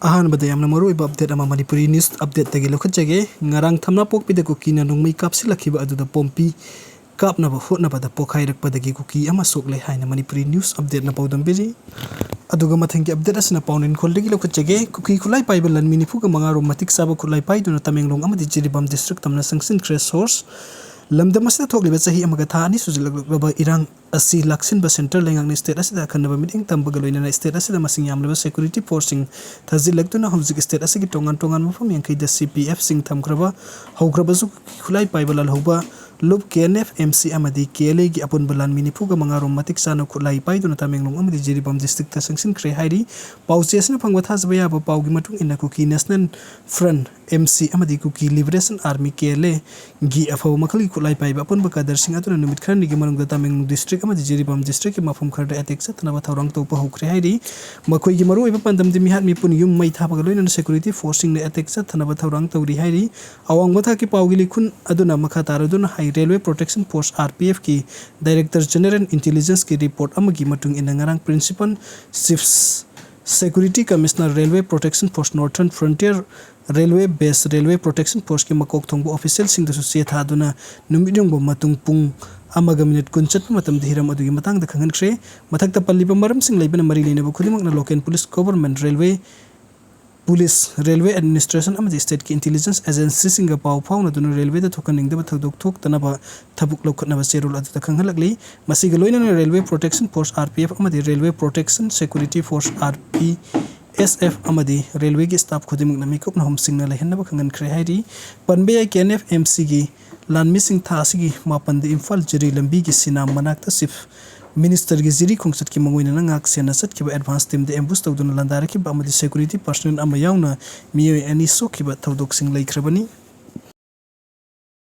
अहानबदा यामना मरुइबा update अमा manipuri news update tagi lokhachage ngarang thamnapokpi da Kuki na nongmei kapsinlakkhiba aduda pompi kapnaba hotnabada pokhairakpa dagi Kuki ama SOKLE haina manipuri news update na paudam biri aduga mathangi update asna paunin kholdagi lokhachage Kuki khulai paiba lanmini phuga mangaro matik saba khulai paiduna tamenglong amadi jiribam district tamna sangsin crash source lamdam asna thokliba chahi amaga tha ani sujilaglaba irang asi laksin ba center lengang state asida khanaba meeting tambaga loina state asida masing yamlaba security forcing thazilagtuna homzik state asigi tongan mafam yankai da CPF sing thamkraba haukraba su khulai paiba lal hoba lob KNF MC amadi KLA gi apun balan mini phuga mangaro matik sana khulai paiduna tamenglong amadi jiribam district ta sangsin kre hairi pausi asna phangwa thasba ya ba paugi matung ina Kuki national front MC amadi Kuki liberation army KLA gi afaw makhali khulai paiba apun ba kadar sing atuna numit kharni gi manung da tamenglong district amadi jiribam district ki mafum kharda attack satna ba thawrang topa hokre hairi makoi gi maru iba pandam dimi hat mi pun yum mai thabaga loina security forcing ne attack satna ba thawrang tawri hairi awang batha ki paugi likhun aduna makha taraduna hai railway protection force RPF ki director general intelligence ki report amagi matung ina ngarang principal chief security commissioner railway protection force northern frontier railway base railway protection force ki makok thongbo official sing da su se thaduna numidong bo matung pung amaga minute kunchat matam dhiram adugi matang da khangan khre mathak ta palli ba maram sing leibana mari leina bu khudimak na local police government railway police railway administration amadi state ki intelligence agency singa pau fauna dunu railway da thokaning da thadok thok tanaba thabuk lokhatna ba serul adu da khanghalakli masiga loina railway protection force RPF amadi railway protection security force RPSF amadi railway gi staff khudimuk na mikop na hom singna lehenna ba khangan khre hairi panbe KNF MC gi lan missing tha asigi mapan de imphal jiri lambi gi sinam manakta sif minister gi jiri khungsat ki mangoina na ngak sena sat ki ba advance team de ambush tawduna landara ki ba amadi security personnel ama yauna miyoi ani so ki ba tawdok sing laikhrabani